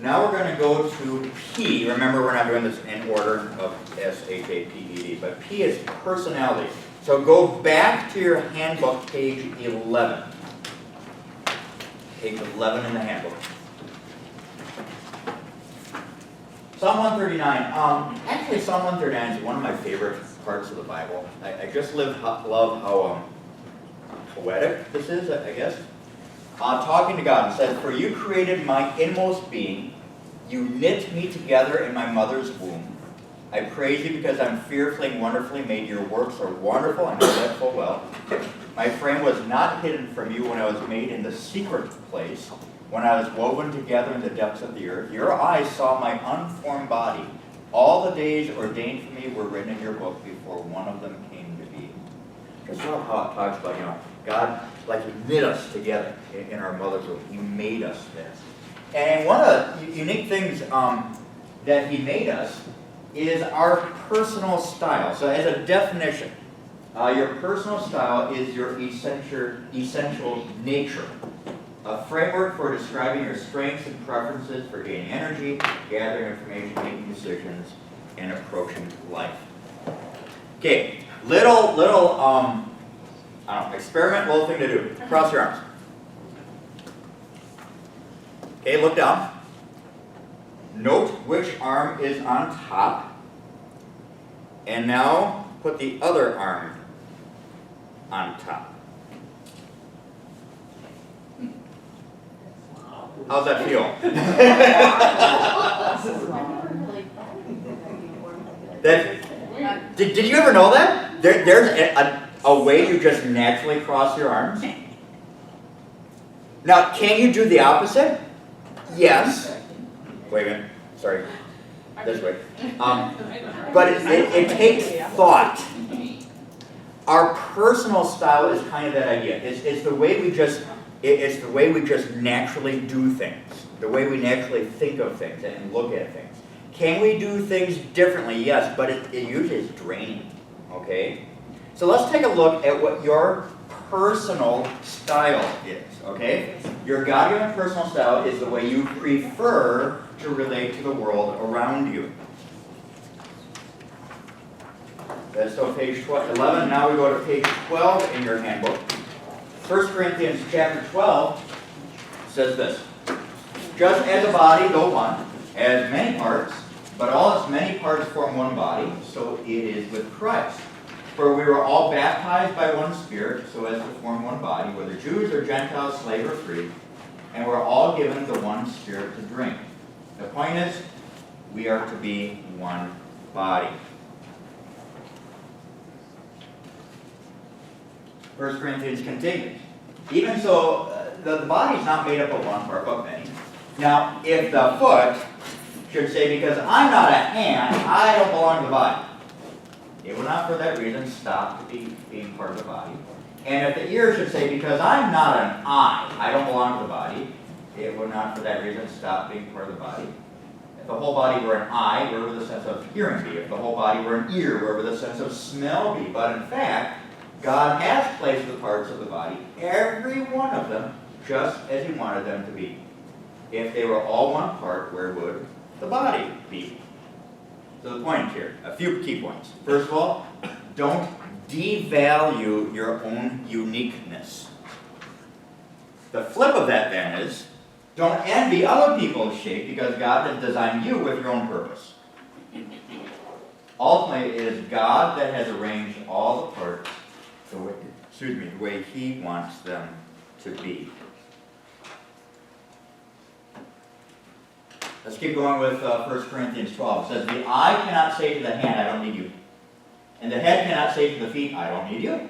Now we're going to go to P. Remember, we're not doing this in order of S-H-A-P-E-D, but P is personality. So go back to your handbook, page 11. Page 11 in the handbook. Psalm 139. Actually, Psalm 139 is one of my favorite parts of the Bible. I just love how poetic this is, I guess. Talking to God, it says, "For you created my inmost being. You knit me together in my mother's womb. I praise you because I'm fearfully and wonderfully made. Your works are wonderful, and I know that full well. My frame was not hidden from you when I was made in the secret place, when I was woven together in the depths of the earth. Your eyes saw my unformed body. All the days ordained for me were written in your book before one of them came to be." Just love how it talks about, God, like He knit us together in our mother's womb. He made us this. And one of the unique things that He made us is our personal style. So as a definition, your personal style is your essential nature. A framework for describing your strengths and preferences for gaining energy, gathering information, making decisions, and approaching life. Okay, little I don't know, experiment, little thing to do. Cross your arms. Okay, look down. Note which arm is on top. And now put the other arm on top. How's that feel? Did you ever know that? There's a way you just naturally cross your arms. Now, can you do the opposite? Yes. Wait a minute. Sorry. This way. But it takes thought. Our personal style is kind of that idea. It's the way we just naturally do things. The way we naturally think of things and look at things. Can we do things differently? Yes, but it usually is draining. Okay? So let's take a look at what your personal style is, okay? Your God-given personal style is the way you prefer to relate to the world around you. That's on page 11. Now we go to page 12 in your handbook. 1 Corinthians chapter 12 says this. "Just as a body, though one, has many parts, but all its many parts form one body, so it is with Christ. For we were all baptized by one Spirit, so as to form one body, whether Jews or Gentiles, slave or free, and we're all given the one Spirit to drink. The point is, we are to be one body." 1 Corinthians continues. "Even so, the body is not made up of one part, but many. Now, if the foot should say, 'Because I'm not a hand, I don't belong to the body,' it will not for that reason stop being part of the body. And if the ear should say, 'Because I'm not an eye, I don't belong to the body,' it will not for that reason stop being part of the body. If the whole body were an eye, where would the sense of hearing be? If the whole body were an ear, where would the sense of smell be? But in fact, God has placed the parts of the body, every one of them, just as He wanted them to be. If they were all one part, where would the body be?" So the point here, a few key points. First of all, don't devalue your own uniqueness. The flip of that then is, don't envy other people's shape because God has designed you with your own purpose. Ultimately, it is God that has arranged all the parts the way He wants them to be. Let's keep going with 1 Corinthians 12. It says, "The eye cannot say to the hand, 'I don't need you.' And the head cannot say to the feet, 'I don't need you.'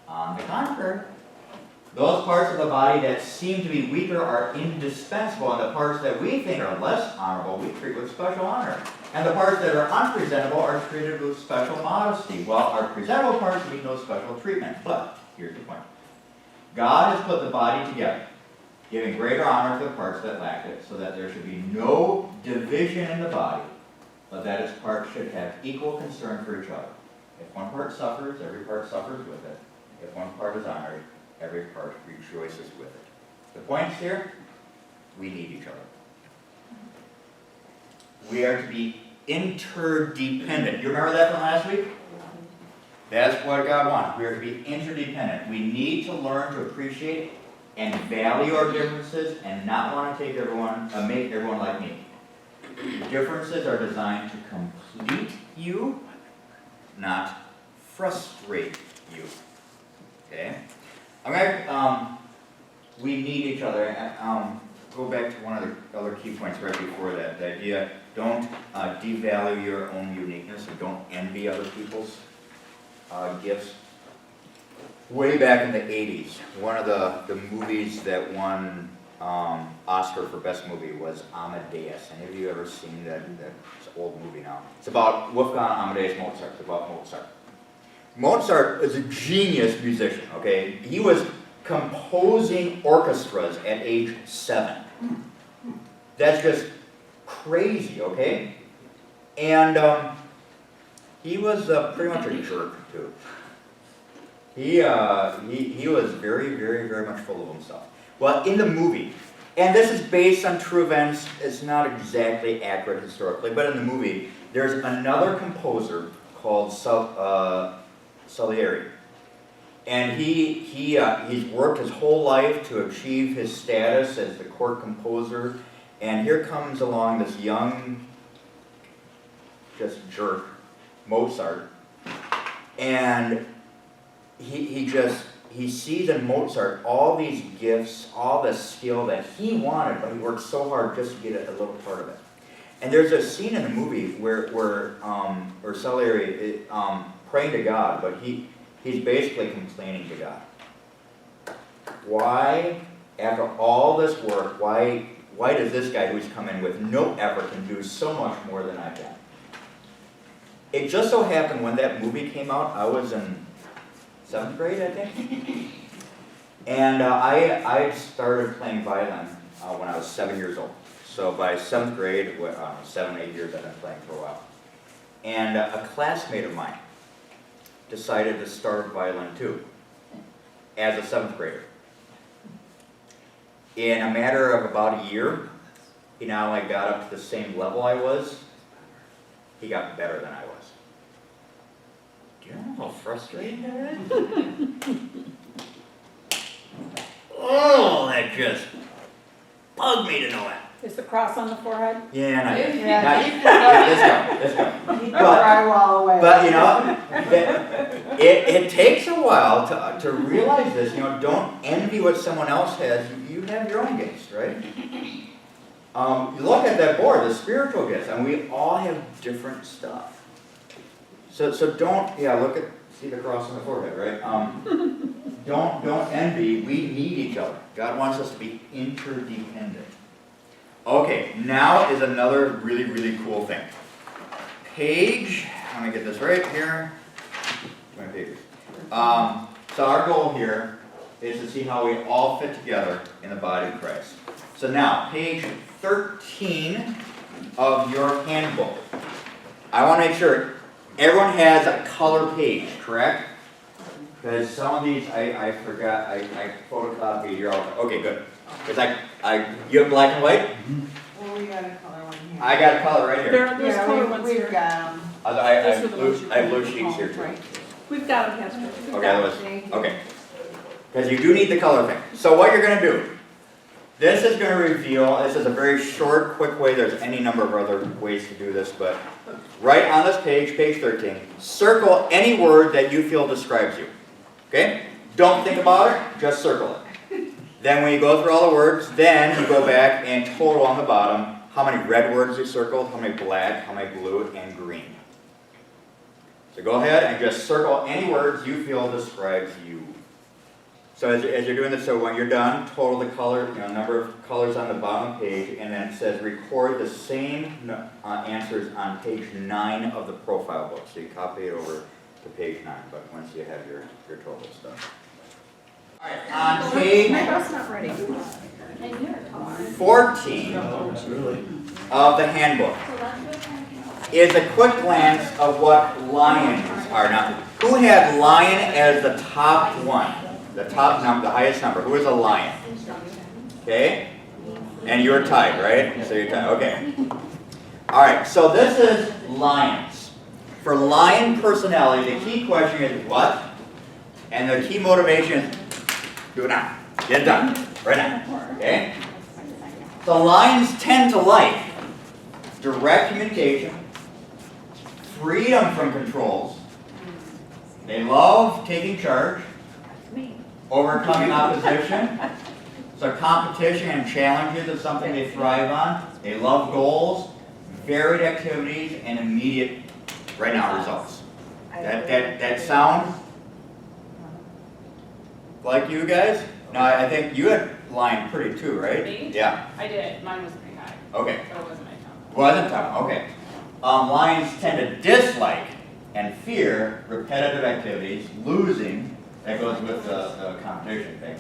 On the contrary, those parts of the body that seem to be weaker are indispensable, and the parts that we think are less honorable we treat with special honor. And the parts that are unpresentable are treated with special modesty, while our presentable parts need no special treatment." But here's the point. God has put the body together, giving greater honor to the parts that lack it, so that there should be no division in the body, but that its parts should have equal concern for each other. If one part suffers, every part suffers with it. If one part is honored, every part rejoices with it. The point here, we need each other. We are to be interdependent. You remember that from last week? That's what God wants. We are to be interdependent. We need to learn to appreciate and value our differences and not want to make everyone like me. Differences are designed to complete you, not frustrate you. Okay? We need each other. Go back to one of the other key points right before that. The idea, don't devalue your own uniqueness and don't envy other people's gifts. Way back in the 80s, one of the movies that won Oscar for Best Movie was Amadeus. Any of you ever seen that? It's an old movie now. It's about Wolfgang Amadeus Mozart. It's about Mozart. Mozart is a genius musician, okay? He was composing orchestras at age 7. That's just crazy, okay? And he was pretty much a jerk, too. He was very, very, very much full of himself. Well, in the movie, and this is based on true events, it's not exactly accurate historically, but in the movie, there's another composer called Salieri. And he's worked his whole life to achieve his status as the court composer. And here comes along this young, just jerk, Mozart. And he sees in Mozart all these gifts, all the skill that he wanted, but he worked so hard just to get a little part of it. And there's a scene in the movie where Salieri is praying to God, but he's basically complaining to God. Why, after all this work, why does this guy who's come in with no effort can do so much more than I can? It just so happened when that movie came out, I was in 7th grade, I think. And I started playing violin when I was 7 years old. So by 7th grade, 7, 8 years I've been playing for a while. And a classmate of mine decided to start violin too, as a 7th grader. In a matter of about a year, he not only got up to the same level I was, he got better than I was. Do you know how frustrating that is? Oh, that just bugged me to no end. Is the cross on the forehead? Yeah, not yet. Yeah, Not yet. Let's go. Keep the drywall away. But you know, it takes a while to realize this. You know, don't envy what someone else has. You have your own gifts, right? You look at that board, the spiritual gifts, and we all have different stuff. So don't, see the cross on the forehead, right? Don't envy. We need each other. God wants us to be interdependent. Okay, now is another really, really cool thing. Page, let me get this right here. My pages. So our goal here is to see how we all fit together in the body of Christ. So now, page 13 of your handbook. I want to make sure everyone has a color page, correct? Because some of these I forgot, I photocopied your all. Okay, good. Because you have black and white? Well, we got a color one here. I got a color right here. There's color ones We've here. got them. I have blue sheets here too. We've got them, Hester. We've Okay, got that was, them. okay. Because you do need the color thing. So what you're going to do, this is going to reveal, this is a very short, quick way, there's any number of other ways to do this, but right on this page, page 13, circle any word that you feel describes you. Okay? Don't think about it, just circle it. Then when you go through all the words, then you go back and total on the bottom how many red words you circled, how many black, how many blue, and green. So go ahead and just circle any words you feel describes you. So as you're doing this, so when you're done, total the color, number of colors on the bottom page, and then it says record the same answers on page 9 of the profile book. So you copy it over to page 9, but once you have your total stuff. All right, on page My book's not ready. 14 of the handbook is a quick glance of what lions are. Now, who had lion as the top one? The top number, the highest number. Who is a lion? Okay? And you're tied, right? So you're tied. Okay. All right, so this is lions. For lion personality, the key question is what? And the key motivation is do it now. Get it done. Right now. Okay? So lions tend to like direct communication, freedom from controls. They love taking charge, overcoming opposition. So competition and challenges is something they thrive on. They love goals, varied activities, and immediate, right now, results. That sound like you guys? No, I think you had lion pretty too, right? Me? Yeah. I did. Mine was pretty high. Okay. So it wasn't my top. Wasn't tough. Okay. Lions tend to dislike and fear repetitive activities, losing. That goes with the competition thing.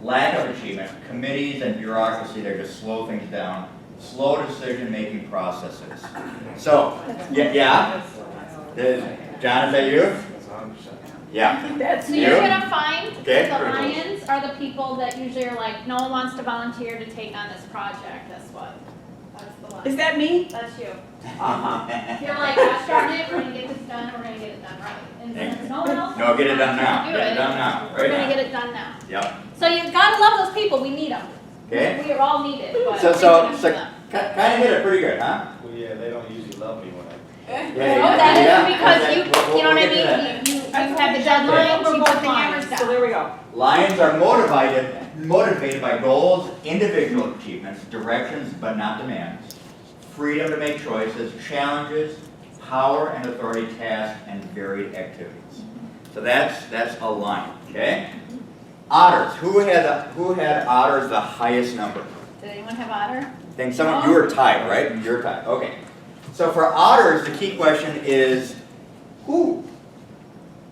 Lack of achievement, committees and bureaucracy, they just slow things down. Slow decision-making processes. So, yeah. John, is that you? Yeah. That's So You? you're gonna find Okay. that the lions are the people that usually are like, no one wants to volunteer to take on this project. That's the one. Is that me? That's you. Uh-huh. You're like, gosh darn it, we're gonna get this done, we're gonna get it done right. And since no one else. No, get it done now. do Get it done now. We're Right gonna now. get it done now. Yep. So you've gotta love those people, we need them. Okay. We are all needed, but. So we need them. kind of hit it pretty good, huh? Well, yeah, they don't usually love me when I. Yeah, Oh, that is yeah, because okay. you We'll know what I get to that. mean? You have the deadlines, you put the hammers So down. there we go. Lions are motivated by goals, individual achievements, directions but not demands, freedom to make choices, challenges, power and authority tasks, and varied activities. So that's a lion, okay? Otters. Who had otters the highest number? Did anyone have otter? I think someone, you were tied, right? You're tied, okay. So for otters, the key question is who?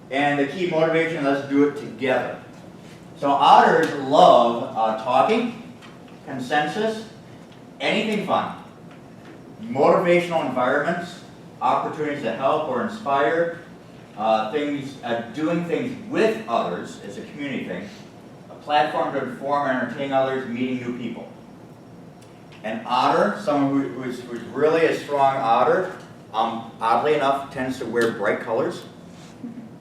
And the key motivation, let's do it together. So otters love talking, consensus, anything fun, motivational environments, opportunities to help or inspire, doing things with others is a community thing, a platform to inform and entertain others, meeting new people. An otter, someone who's really a strong otter, oddly enough, tends to wear bright colors.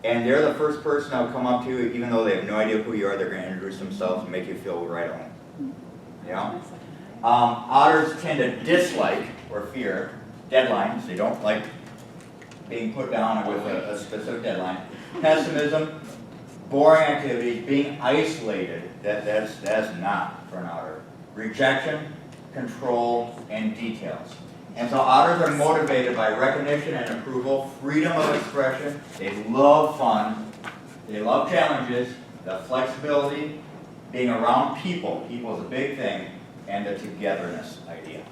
And they're the first person that will come up to you, even though they have no idea who you are, they're going to introduce themselves and make you feel right at home. You know? Otters tend to dislike or fear deadlines. They don't like being put down with a specific deadline. Pessimism, boring activities, being isolated, that's not for an otter. Rejection, control, and details. And so otters are motivated by recognition and approval, freedom of expression. They love fun. They love challenges, the flexibility, being around people. People is a big thing, and the togetherness idea.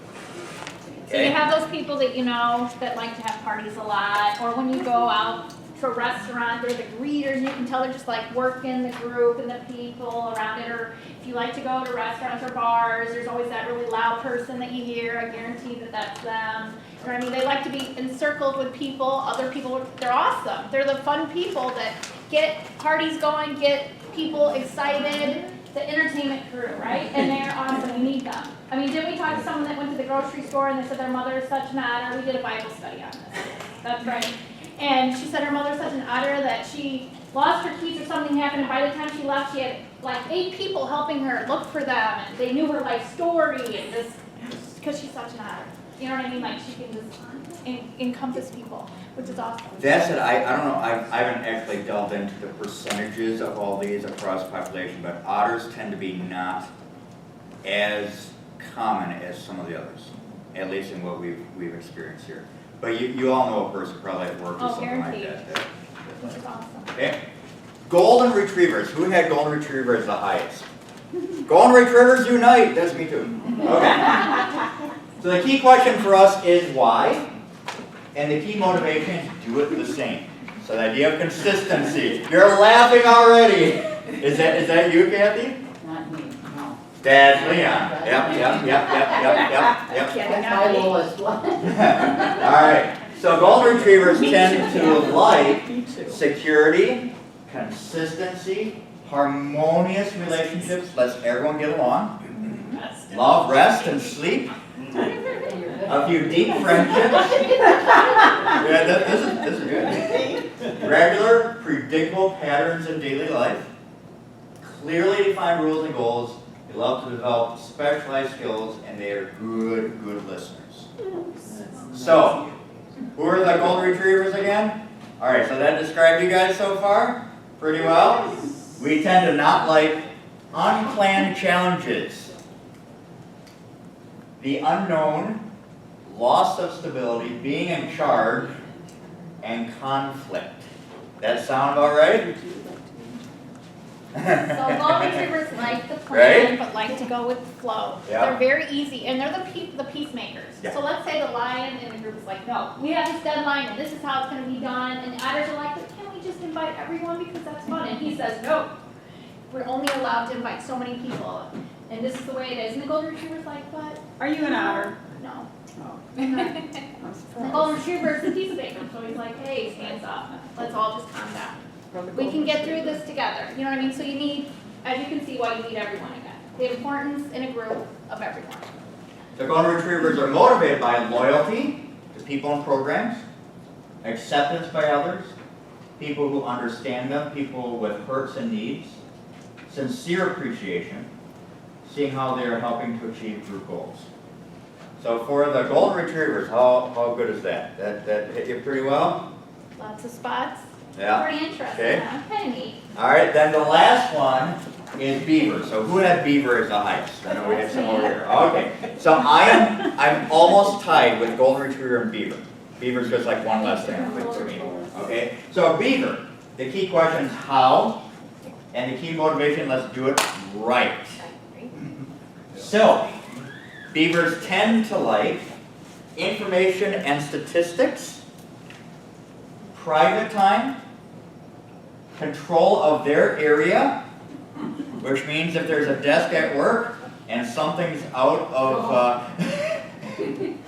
So you have those people that you know that like to have parties a lot, or when you go out to a restaurant, they're the greeters, and you can tell they're just like working the group and the people around it. Or if you like to go to restaurants or bars, there's always that really loud person that you hear. I guarantee that that's them. Or I mean, they like to be encircled with people, other people. They're awesome. They're the fun people that get parties going, get people excited. The entertainment crew, right? And they're awesome. You need them. I mean, didn't we talk to someone that went to the grocery store and they said their mother is such an otter? We did a Bible study on this. That's right. And she said her mother is such an otter that she lost her keys or something happened, and by the time she left, she had like 8 people helping her look for them, and they knew her life story, and just because she's such an otter. You know what I mean? Like she can just encompass people, which is awesome. That's it. I don't know. I haven't actually delved into the percentages of all these across population, but otters tend to be not as common as some of the others, at least in what we've experienced here. But you all know a person probably at work or something like that. Which is awesome. Okay. Golden retrievers. Who had golden retrievers the highest? Golden retrievers unite. That's me too. Okay. So the key question for us is why, and the key motivation is do it the same. So the idea of consistency. You're laughing already. Is that you, Kathy? Not me, no. That's Leon. Yep. That's my lowest one. All right. So golden retrievers tend to like Me too. security, consistency, harmonious relationships. Lets everyone get along. Love, rest, and sleep. And you're good A few deep friendships. Yeah, this is good. Regular, predictable patterns in daily life. Clearly defined rules and goals. They love to develop specialized skills, and they are good listeners. So, who are the golden retrievers again? All right, so that described you guys so far pretty well. We tend to not like unplanned challenges, the unknown, loss of stability, being in charge, and conflict. That sound about right? So golden retrievers like the plan, Right? but like to go with the flow. Yeah. They're very easy, and they're the peacemakers. Yeah. So let's say the lion in the group is like, no, we have this deadline, and this is how it's going to be done. And the others are like, but can't we just invite everyone because that's fun? And he says, no, we're only allowed to invite so many people, and this is the way it is. And the golden retriever's like, but Are you an otter? no. Oh. The golden retriever is the peacemaker, so he's like, hey, hands up, let's all just calm down. We can get through this together, you know what I mean? So you need, as you can see, why you need everyone again. The importance in a group of everyone. The golden retrievers are motivated by loyalty to people and programs, acceptance by others, people who understand them, people with hurts and needs, sincere appreciation, seeing how they are helping to achieve group goals. So for the golden retrievers, how good is that? That hit you pretty well? Lots of spots. Yeah. Pretty interesting, Okay. huh? Kind of neat. All right, then the last one is beaver. So who had beaver as the highest? I know we had some over here. Okay, so I'm almost tied with golden retriever and beaver. Beaver's just like one less thing for me. Okay, so beaver, the key question is how, and the key motivation, let's do it right. So, beavers tend to like information and statistics, private time, control of their area, which means if there's a desk at work and something's out of,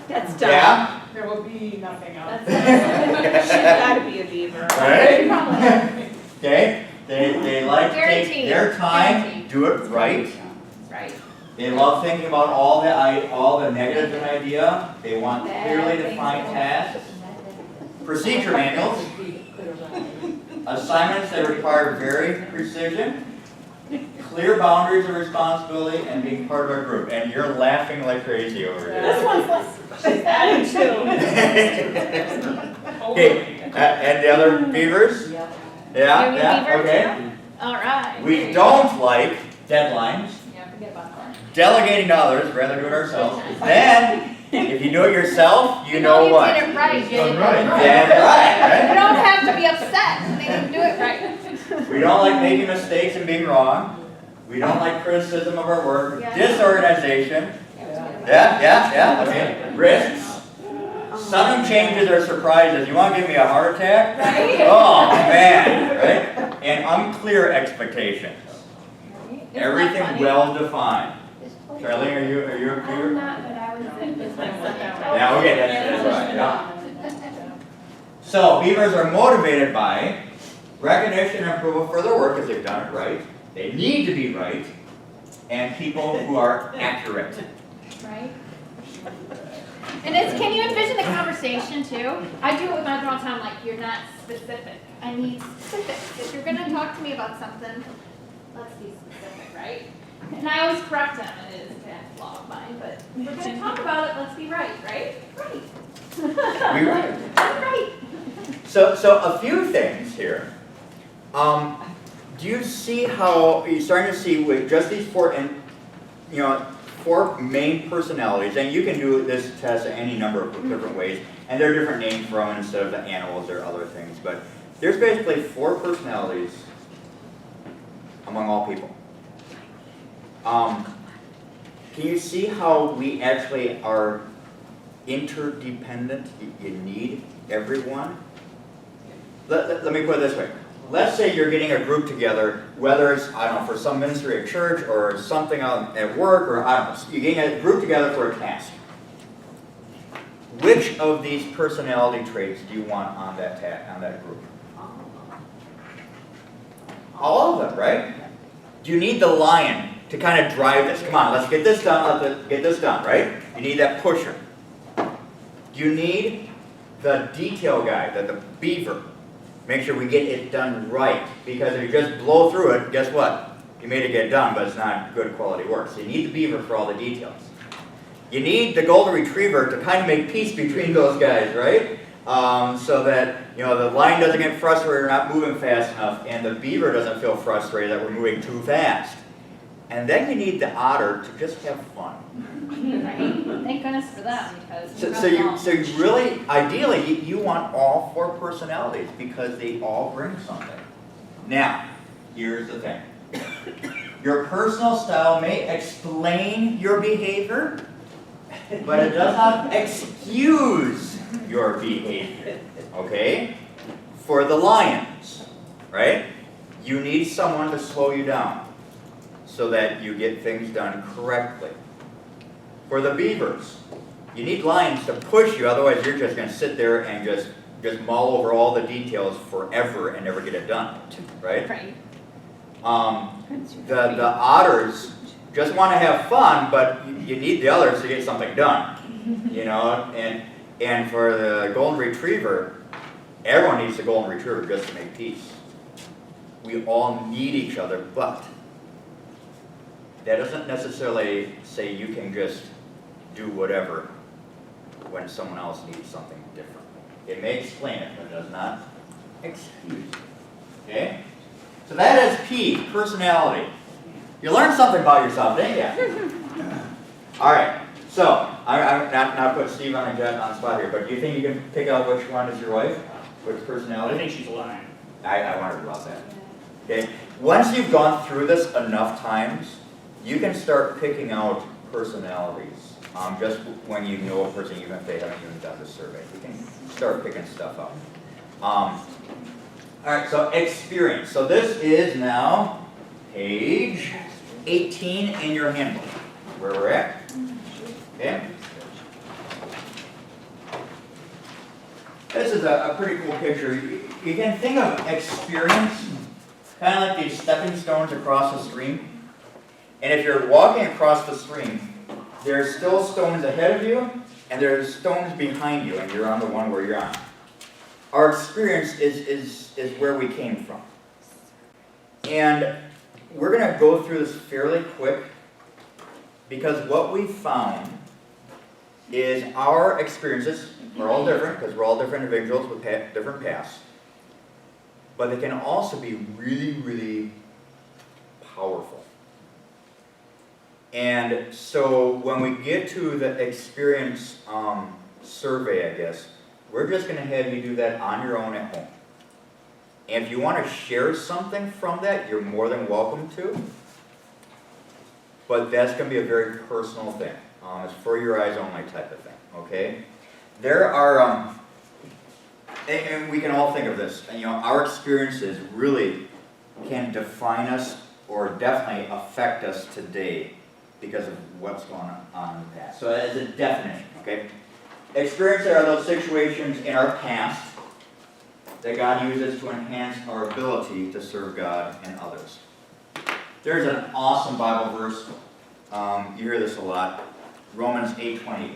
That's done. yeah, There will be nothing else. She's gotta be a beaver. right? Probably. Okay, they like to take Guaranteed. their time, Guaranteed. do it right. Right. They love thinking about all the negatives in an idea. They want clearly defined tasks, procedure manuals, assignments that require very precision, clear boundaries of responsibility, and being part of a group. And you're laughing like crazy over This here. one's less, she's added two. Okay, and the other beavers? Yeah. Yeah, You're a yeah, beaver okay. too? All right. We don't like deadlines, Yeah, forget about that. delegating to others, rather do it ourselves. Then, if you do it yourself, you know you what? did it right. You did it That's right. You right, don't have to be upset when they didn't do it right. right? We don't like making mistakes and being wrong. We don't like criticism of our work. Yeah. Disorganization. Yeah, okay. Risks. Sudden changes or surprises. You want to give me a heart attack? Right? Oh, man, right? And unclear expectations. Isn't that Everything funny? well defined. Charlene, are you a I'm beaver? not, but I was in business. Yeah, okay, that's right, yeah. So, beavers are motivated by recognition and approval for their work because they've done it right. They need to be right. And people who are accurate. Right? And can you envision the conversation too? I do it with my husband all the time, like, you're not specific. I need specifics. If you're gonna talk to me about something, let's be specific, right? And I always correct him, and it is a flaw of mine, but if we're gonna talk about it, let's be right, right? Right. Be right. That's right. So a few things here. Do you see how you're starting to see with just these four main personalities, and you can do this test any number of different ways, and there are different names for them instead of the animals, there are other things, but there's basically four personalities among all people. Can you see how we actually are interdependent? You need everyone. Let me put it this way. Let's say you're getting a group together, whether it's, I don't know, for some ministry at church or something out at work, or I don't know, you're getting a group together for a task. Which of these personality traits do you want on that group? All of them, right? Do you need the lion to kind of drive this? Come on, let's get this done, let's get this done, right? You need that pusher. You need the detail guy, the beaver. Make sure we get it done right, because if you just blow through it, guess what? You made it get done, but it's not good quality work. So you need the beaver for all the details. You need the golden retriever to kind of make peace between those guys, right? So that the lion doesn't get frustrated or not moving fast enough, and the beaver doesn't feel frustrated that we're moving too fast. And then you need the otter to just have fun. Right? Thank goodness for them, because So you really, ideally, you want all 4 personalities because they all bring something. Now, here's the thing. Your personal style may explain your behavior, but it does not excuse your behavior, okay? For the lions, right? You need someone to slow you down so that you get things done correctly. For the beavers, you need lions to push you, otherwise you're just going to sit there and just mull over all the details forever and never get it done, right? Right. The otters just want to have fun, but you need the others to get something done, and for the golden retriever, everyone needs the golden retriever just to make peace. We all need each other, but that doesn't necessarily say you can just do whatever when someone else needs something different. It may explain it, but it does not excuse it. Okay? So that is P, personality. You learned something about yourself, didn't you? All right. So I'm not put Steve on the spot here, but do you think you can pick out which one is your wife? Which personality? I think she's a lion. I wondered about that. Okay. Once you've gone through this enough times, you can start picking out personalities. Just when you know a person, even if they haven't even done the survey, you can start picking stuff up. All right, so experience. So this is now page 18 in your handbook, where we're at. Okay. This is a pretty cool picture. You can think of experience kind of like these stepping stones across a stream. And if you're walking across the stream, there's still stones ahead of you, and there's stones behind you, and you're on the one where you're on. Our experience is where we came from. And we're going to go through this fairly quick, because what we found is our experiences are all different, because we're all different individuals with different pasts. But they can also be really, really powerful. And so when we get to the experience survey, I guess, we're just going to have you do that on your own at home. And if you want to share something from that, you're more than welcome to. But that's going to be a very personal thing. It's for your eyes only type of thing, okay? There are, and we can all think of this, and, our experiences really can define us or definitely affect us today because of what's going on in the past. So as a definition, okay? Experiences are those situations in our past that God uses to enhance our ability to serve God and others. There's an awesome Bible verse. You hear this a lot. Romans 8:20.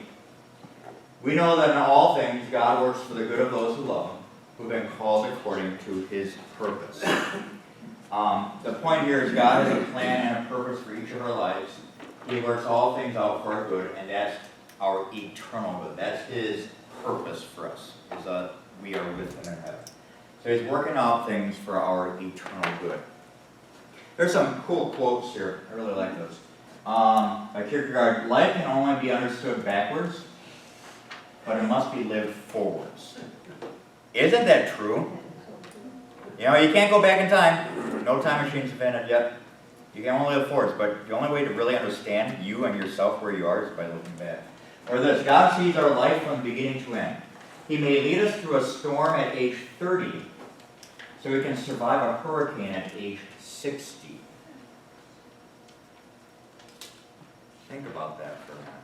We know that in all things God works for the good of those who love Him, who've been called according to His purpose. The point here is God has a plan and a purpose for each of our lives. He works all things out for our good, and that's our eternal good. That's His purpose for us, is that we are with Him in heaven. So He's working out things for our eternal good. There's some cool quotes here. I really like those. By Kierkegaard, life can only be understood backwards, but it must be lived forwards. Isn't that true? You can't go back in time. No time machine's invented yet. You can only live forwards, but the only way to really understand you and yourself where you are is by looking back. Or this, God sees our life from beginning to end. He may lead us through a storm at age 30, so we can survive a hurricane at age 60. Think about that for a minute.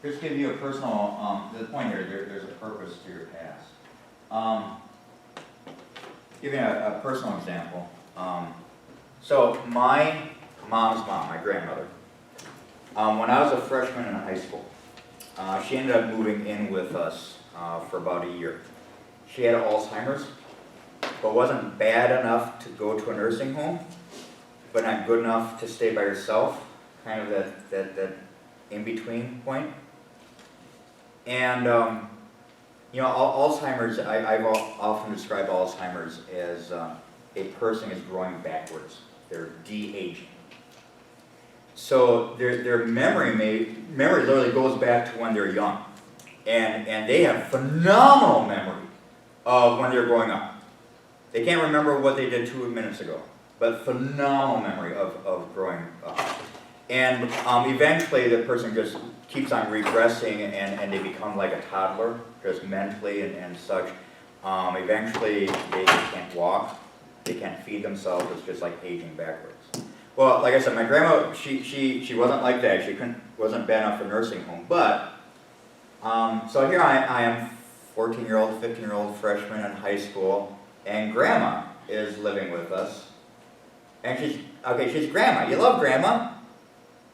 Just give you a personal, the point here, there's a purpose to your past. Give you a personal example. So my mom's mom, my grandmother, when I was a freshman in high school, She ended up moving in with us for about a year. She had Alzheimer's, but wasn't bad enough to go to a nursing home, but not good enough to stay by herself, kind of that in-between point. And, Alzheimer's, I've often described Alzheimer's as a person is growing backwards. They're de-aging. So their memory literally goes back to when they're young. And they have phenomenal memory of when they're growing up. They can't remember what they did 2 minutes ago, but phenomenal memory of growing up. And eventually the person just keeps on regressing and they become like a toddler, just mentally and such. Eventually they can't walk, they can't feed themselves, it's just like aging backwards. Well, like I said, my grandma, she wasn't like that. She wasn't bad enough for nursing home. But, so here I am, 14-year-old, 15-year-old freshman in high school, and grandma is living with us. And she's grandma. You love grandma,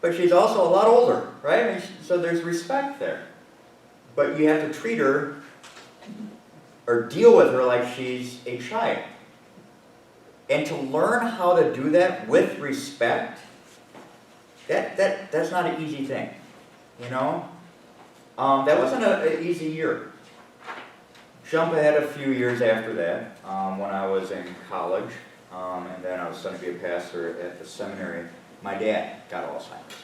but she's also a lot older, right? I mean, so there's respect there. But you have to treat her or deal with her like she's a child. And to learn how to do that with respect, that's not an easy thing, That wasn't an easy year. Jump ahead a few years after that, when I was in college, and then I was going to be a pastor at the seminary, my dad got Alzheimer's.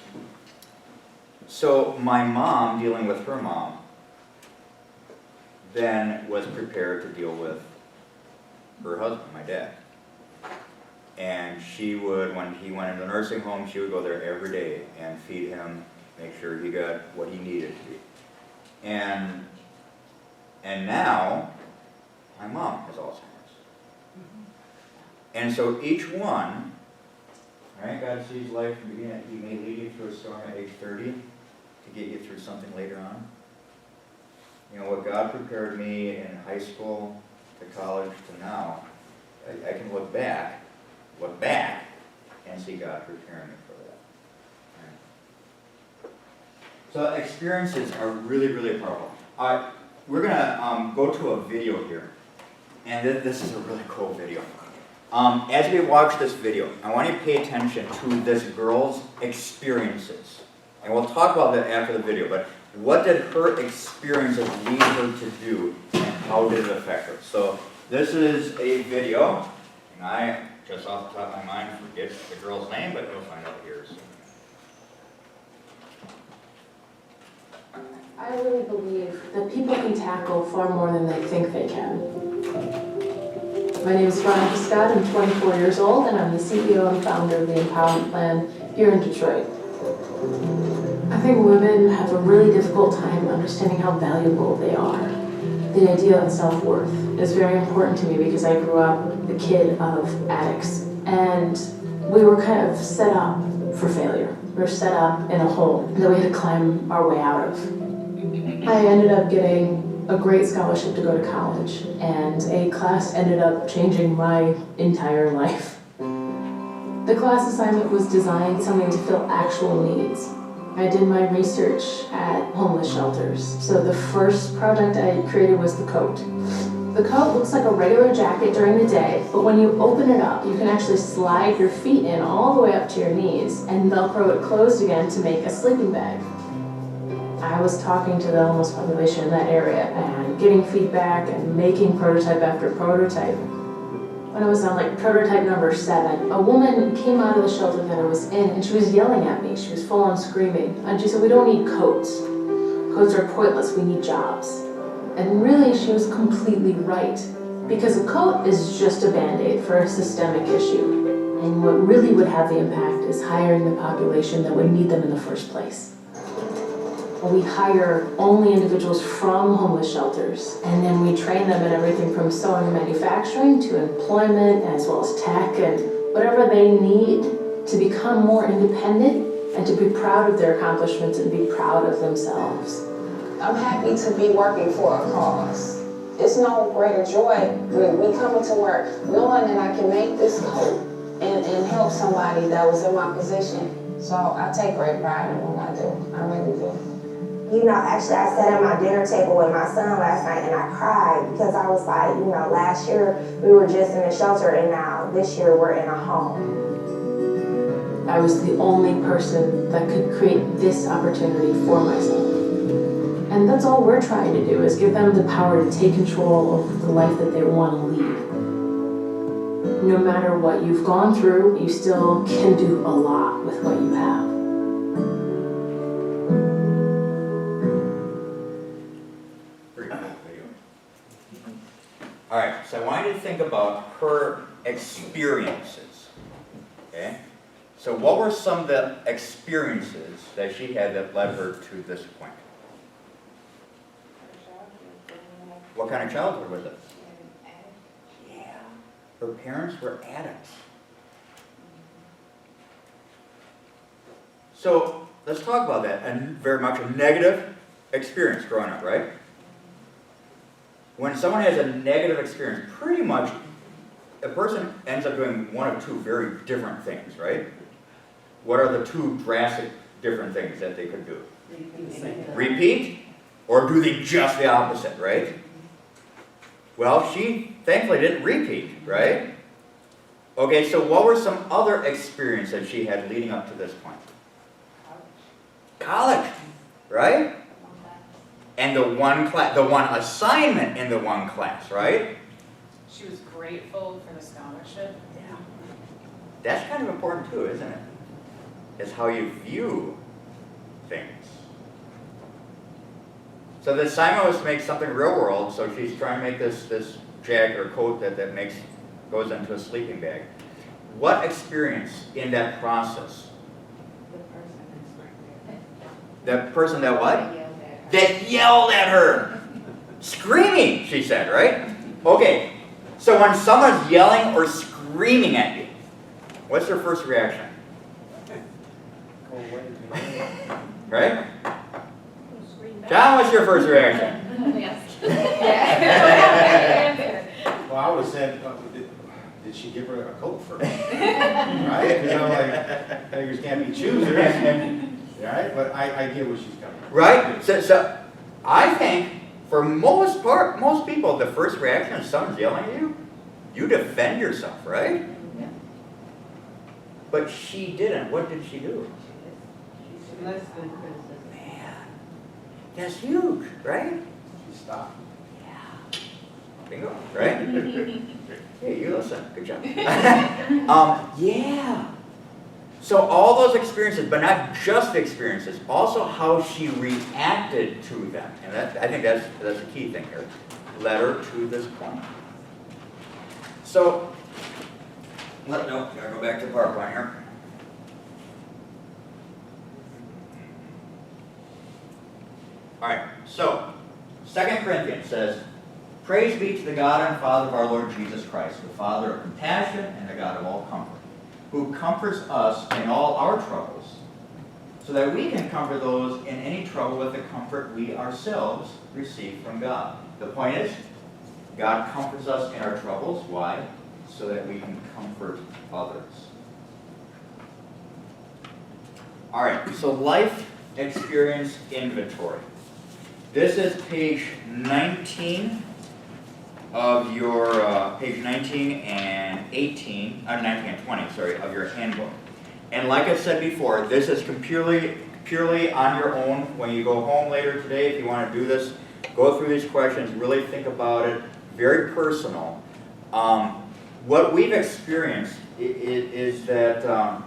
So my mom, dealing with her mom, then was prepared to deal with her husband, my dad. And she would, when he went into the nursing home, she would go there every day and feed him, make sure he got what he needed to eat. And now, my mom has Alzheimer's. And so each one, right, God sees life from the beginning. He may lead you through a storm at age 30 to get you through something later on. What God prepared me in high school to college to now, I can look back and see God preparing me for that. Right. So experiences are really, really powerful. We're going to go to a video here. And this is a really cool video. As we watch this video, I want you to pay attention to this girl's experiences. And we'll talk about that after the video. But what did her experiences lead her to do? And how did it affect her? So this is a video. And I, just off the top of my mind, forget the girl's name, but you'll find out here soon. I really believe that people can tackle far more than they think they can. My name is Veronica Scott, I'm 24 years old, and I'm the CEO and founder of the Empowerment Plan here in Detroit. I think women have a really difficult time understanding how valuable they are. The idea of self-worth is very important to me because I grew up the kid of addicts, and we were kind of set up for failure. We were set up in a hole that we had to climb our way out of. I ended up getting a great scholarship to go to college, and a class ended up changing my entire life. The class assignment was designed something to fill actual needs. I did my research at homeless shelters. So the first project I created was the coat. The coat looks like a regular jacket during the day, but when you open it up, you can actually slide your feet in all the way up to your knees and Velcro it closed again to make a sleeping bag. I was talking to the homeless population in that area and getting feedback and making prototype after prototype. When I was on like prototype number 7, a woman came out of the shelter that I was in and she was yelling at me. She was full on screaming. And she said, "We don't need coats. Coats are pointless, we need jobs." And really she was completely right. Because a coat is just a band-aid for a systemic issue. And what really would have the impact is hiring the population that would need them in the first place. We hire only individuals from homeless shelters, and then we train them in everything from sewing and manufacturing to employment, as well as tech and whatever they need to become more independent and to be proud of their accomplishments and be proud of themselves. I'm happy to be working for a cause. It's no greater joy when we coming to work knowing that I can make this coat and help somebody that was in my position. So I take great pride in what I do. I really do. You know, actually, I sat at my dinner table with my son last night and I cried because I was like, you know, last year we were just in a shelter and now this year we're in a home. I was the only person that could create this opportunity for my son. And that's all we're trying to do, is give them the power to take control of the life that they want to lead. No matter what you've gone through, you still can do a lot with what you have. Pretty cool video. All right, so I want you to think about her experiences, okay? So what were some of the experiences that she had that led her to this point? What kind of childhood was it? Yeah, her parents were addicts. So let's talk about that, and very much a negative experience growing up, right? When someone has a negative experience, pretty much a person ends up doing one of two very different things, right? What are the two drastic different things that they could do? Repeat, or do they just the opposite, right? Well, she thankfully didn't repeat, right? Okay, so what were some other experiences that she had leading up to this point? College, right? And the one class, the one assignment in the one class, right? She was grateful for the scholarship. Yeah. That's kind of important too, isn't it? It's how you view things. So the assignment was to make something real world, so she's trying to make this jacket or coat that goes into a sleeping bag. What experience in that process? The person that what? That yelled at her. Screaming, she said, right? Okay, so when someone's yelling or screaming at you, what's their first reaction? Right? John, what's your first reaction? Well, I would have said, did she give her a coat first? Right? Because I'm like, beggars can't be choosers. Right? But I get where she's coming from. Right? So I think for most people, the first reaction if someone's yelling at you, you defend yourself, right? Yeah. But she didn't. What did she do? Less than criticism. Man, that's huge, right? She stopped. Yeah. Bingo, right? Hey, you listen. Good job. Yeah. So all those experiences, but not just the experiences, also how she reacted to them. And I think that's the key thing here. Led her to this point. So, gotta go back to PowerPoint here. All right, so 2 Corinthians says, "Praise be to the God and Father of our Lord Jesus Christ, the Father of compassion and the God of all comfort, who comforts us in all our troubles, so that we can comfort those in any trouble with the comfort we ourselves receive from God." The point is, God comforts us in our troubles. Why? So that we can comfort others. All right, so life experience inventory. This is page 19 of your, page 19 and 18, 19 and 20, sorry, of your handbook. And like I said before, this is purely on your own. When you go home later today, if you want to do this, go through these questions, really think about it, very personal. What we've experienced is that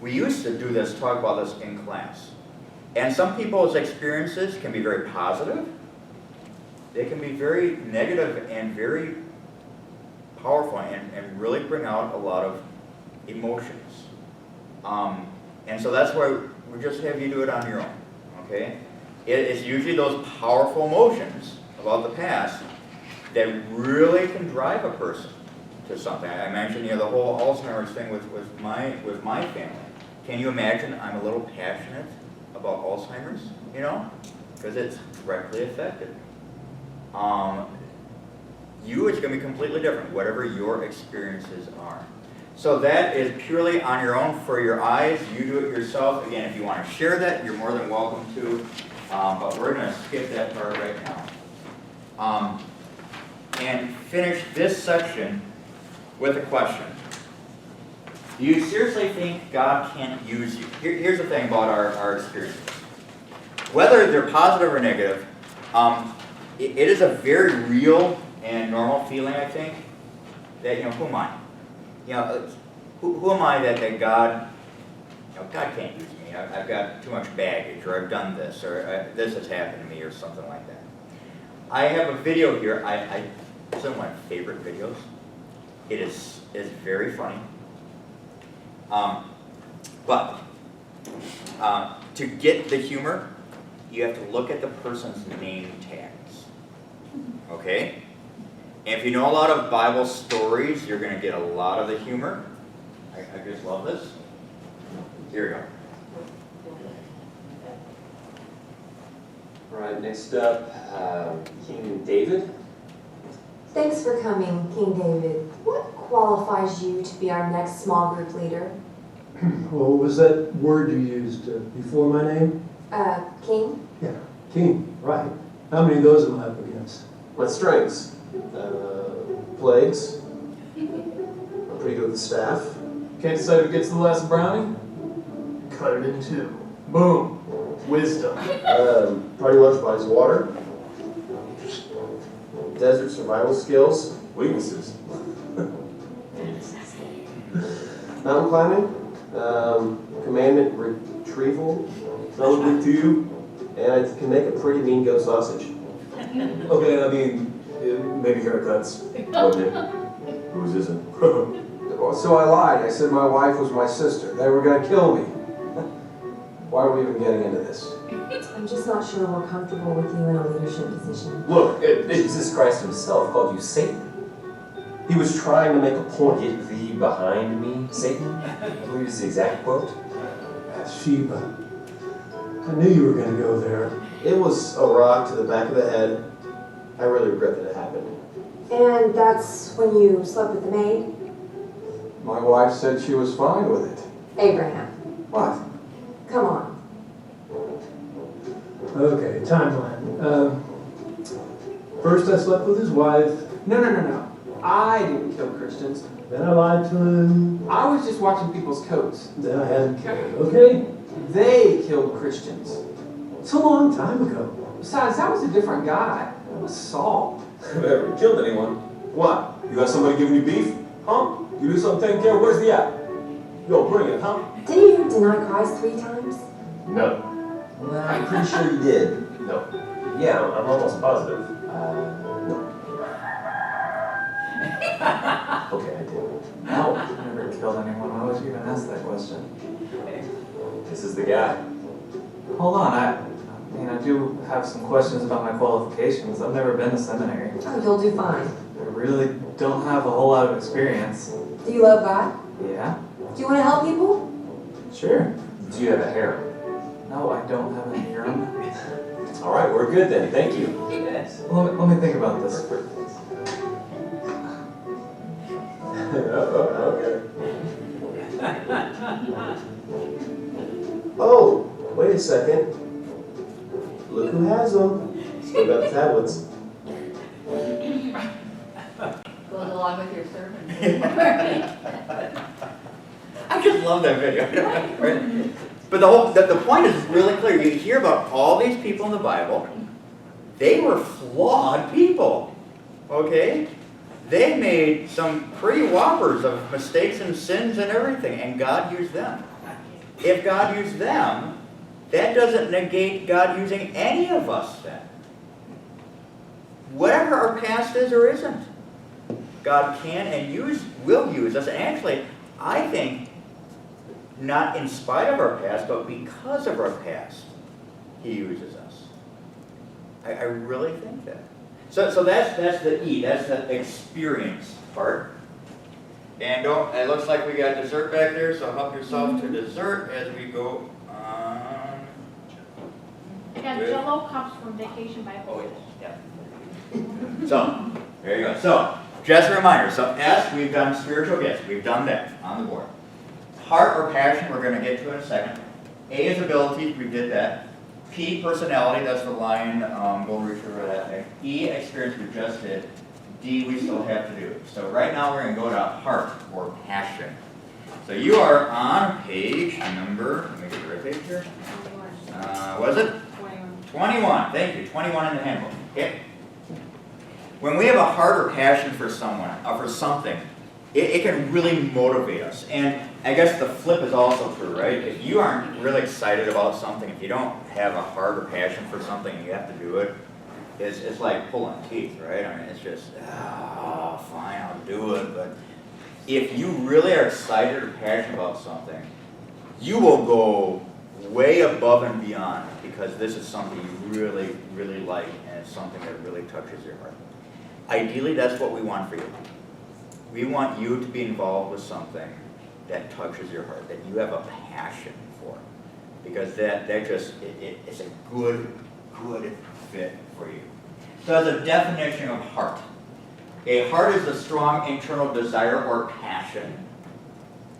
we used to do this, talk about this in class. And some people's experiences can be very positive. They can be very negative and very powerful and really bring out a lot of emotions. And so that's why we just have you do it on your own, okay? It's usually those powerful emotions about the past that really can drive a person to something. I mentioned, the whole Alzheimer's thing with my family. Can you imagine I'm a little passionate about Alzheimer's, because it's directly affected. It's going to be completely different, whatever your experiences are. So that is purely on your own for your eyes. You do it yourself. Again, if you want to share that, you're more than welcome to. but we're gonna skip that part right now. And finish this section with a question. Do you seriously think God can't use you? Here's the thing about our experiences. Whether they're positive or negative, it is a very real and normal feeling, I think, that, who am I? Who am I that God, God can't use me. I've got too much baggage, or I've done this, or this has happened to me, or something like that. I have a video here. It's one of my favorite videos. It's very funny. But to get the humor, you have to look at the person's name tags. Okay? And if you know a lot of Bible stories, you're going to get a lot of the humor. I just love this. Here we go. All right, next up, King David. Thanks for coming, King David. What qualifies you to be our next small group leader? What was that word you used before my name? King? Yeah, king, right. How many of those am I up against? What strengths? Plagues. I'm pretty good with the staff. Can't decide who gets the last brownie? Cut it in two. Boom. Wisdom. Party lunch buys water. Desert survival skills. Weaknesses. Mountain climbing. Commandment retrieval. Relative to. And I can make a pretty mean goat sausage. Okay, I mean, maybe haircuts. Whose isn't? So I lied. I said my wife was my sister. They were going to kill me. Why are we even getting into this? I'm just not sure we're comfortable with you in a leadership position. Look, Jesus Christ himself called you Satan. He was trying to make a point. Get thee behind me, Satan. I believe is the exact quote. Bathsheba. I knew you were going to go there. It was a rock to the back of the head. I really regret that it happened. And that's when you slept with the maid? My wife said she was fine with it. Abraham. What? Come on. Okay, timeline. First I slept with his wife. No. I didn't kill Christians. Then I lied to him. I was just watching people's coats. Then I had... Okay. They killed Christians. It's a long time ago. Besides, that was a different guy. That was Saul. Have I ever killed anyone? What? You got somebody giving you beef? Huh? You do something taking care of? Where's the app? Yo, bring it, huh? Didn't you deny Christ 3 times? No. Well, I'm pretty sure you did. No. Yeah, I'm almost positive. No. Okay, I did. No, I never killed anyone. Why would you even ask that question? This is the guy. Hold on, I mean, I do have some questions about my qualifications. I've never been to seminary. Oh, you'll do fine. I really don't have a whole lot of experience. Do you love God? Yeah? Do you want to help people? Sure. Do you have a harem? No, I don't have a harem. All right, we're good then. Thank you. Yes. Let me think about this for... Okay. Oh, wait a second. Look who has them. Still got the tablets. Goes along with your sermon. I just love that video. But the point is really clear. You hear about all these people in the Bible. They were flawed people. Okay? They made some pretty whoppers of mistakes and sins and everything, and God used them. If God used them, that doesn't negate God using any of us then. Whatever our past is or isn't, God can and will use us. And actually, I think, not in spite of our past, but because of our past, He uses us. I really think that. So that's the E, that's the experience part. And it looks like we got dessert back there, so help yourself to dessert as we go on. Yeah, Jello comes from Vacation Bible. Oh, yes. Yeah. So, there you go. So, just a reminder. So, S, we've done spiritual gifts. We've done that on the board. Heart or passion, we're going to get to in a second. A is abilities. We did that. P, personality, that's the line, golden retriever, that. E, experience, we just did. D, we still have to do. So right now we're gonna go to heart or passion. So you are on page number, let me get the right page here. Was it? 21, thank you, 21 in the handbook, okay? When we have a heart or passion for someone, for something, it can really motivate us. And I guess the flip is also true, right? If you aren't really excited about something, if you don't have a heart or passion for something and you have to do it, it's like pulling teeth, right? I mean, it's just, oh, fine, I'll do it. But if you really are excited or passionate about something, you will go way above and beyond because this is something you really, really like and it's something that really touches your heart. Ideally, that's what we want for you. We want you to be involved with something that touches your heart, that you have a passion for. Because that just, it's a good fit for you. So as a definition of heart, a heart is a strong internal desire or passion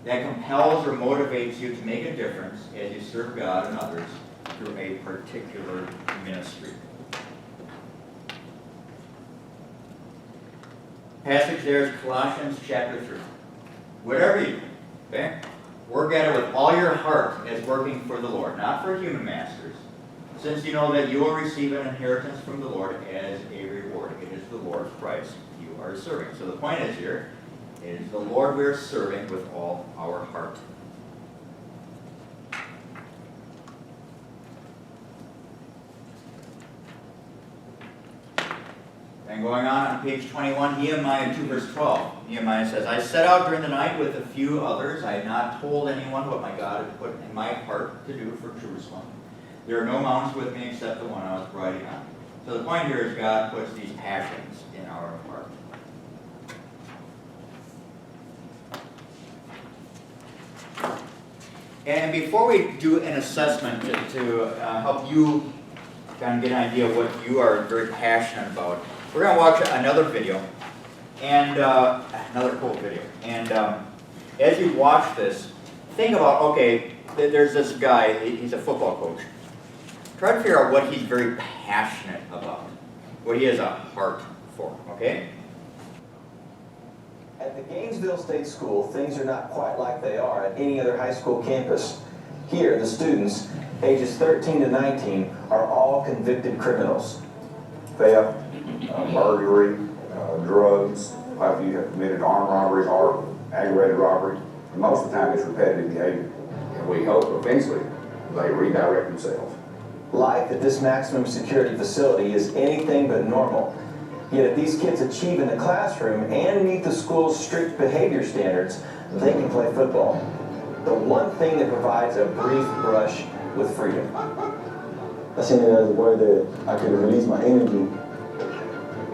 that compels or motivates you to make a difference as you serve God and others through a particular ministry. Passage there is Colossians chapter 3. Whatever you do, okay, work at it with all your heart as working for the Lord, not for human masters, since you know that you will receive an inheritance from the Lord as a reward. It is the Lord Christ you are serving. So the point is here, it is the Lord we are serving with all our heart. And going on page 21, Nehemiah 2 verse 12. Nehemiah says, I set out during the night with a few others. I had not told anyone what my God had put in my heart to do for Jerusalem. There are no mountains with me except the one I was riding on. So the point here is God puts these passions in our heart. And before we do an assessment to help you kind of get an idea of what you are very passionate about, we're going to watch another video, and another cool video. And as you watch this, think about, okay, there's this guy, he's a football coach. Try to figure out what he's very passionate about, what he has a heart for, okay? At the Gainesville State School, things are not quite like they are at any other high school campus. Here, the students, ages 13 to 19, are all convicted criminals. Theft, burglary, drugs, if you have committed armed robbery or aggravated robbery, and most of the time it's repetitive behavior. And we hope eventually they redirect themselves. Life at this maximum security facility is anything but normal. Yet if these kids achieve in the classroom and meet the school's strict behavior standards, they can play football. The one thing that provides a brief brush with freedom. I seen it as a way that I could release my energy.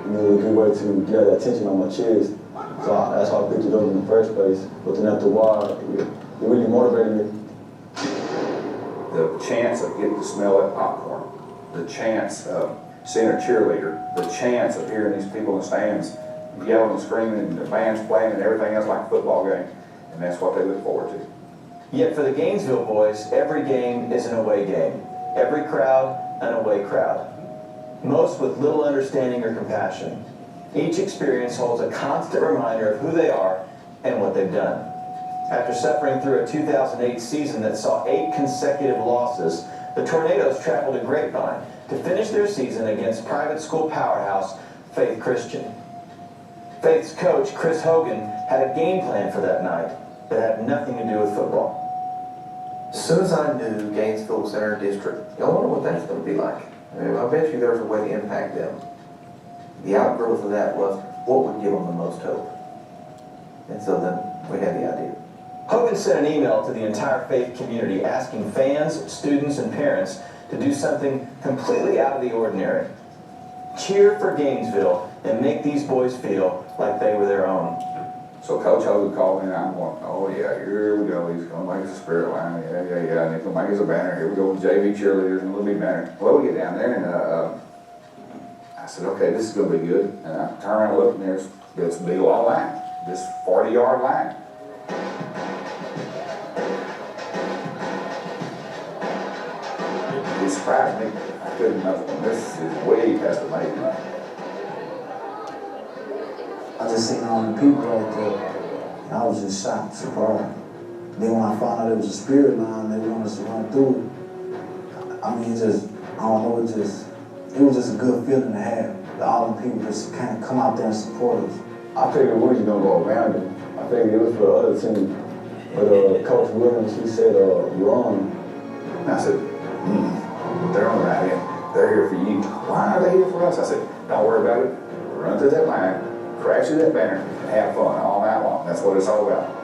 You know, a good way to get that attention on my chest. So that's how I picked it up in the first place. But then after a while, it really motivated me. The chance of getting to smell that popcorn, the chance of seeing a cheerleader, the chance of hearing these people in the stands yelling and screaming and the band's playing and everything else like a football game, and that's what they look forward to. Yet for the Gainesville boys, every game is an away game. Every crowd, an away crowd. Most with little understanding or compassion. Each experience holds a constant reminder of who they are and what they've done. After suffering through a 2008 season that saw 8 consecutive losses, the Tornadoes traveled to Grapevine to finish their season against private school powerhouse Faith Christian. Faith's coach, Chris Hogan, had a game plan for that night that had nothing to do with football. As soon as I knew Gainesville was in our district, I wonder what that's going to be like. I mean, I bet you there's a way to impact them. The outgrowth of that was what would give them the most hope. And so then we had the idea. Hogan sent an email to the entire Faith community asking fans, students, and parents to do something completely out of the ordinary. Cheer for Gainesville and make these boys feel like they were their own. So Coach Hogan called me and I'm going, oh yeah, here we go. He's going to make us a spirit line. Yeah. And he's going to make us a banner. Here we go with JV cheerleaders and a little bit banner. Well, we get down there and I said, okay, this is going to be good. And I turn around and look and there's this big long line, this 40-yard line. This surprised me. I couldn't nothing. This is way past amazing. I just seen all the people right there, and I was just shocked, surprised. Then when I found out it was a spirit line, they wanted us to run through it. I mean, I don't know, it was just a good feeling to have. All the people just kind of come out there and support us. I figured we was gonna go around it. I figured it was for the other team. But Coach Williams, he said, run. And I said, they're on the right end. They're here for you. Why are they here for us? I said, don't worry about it. Run through that line, crash through that banner, and have fun all night long. That's what it's all about.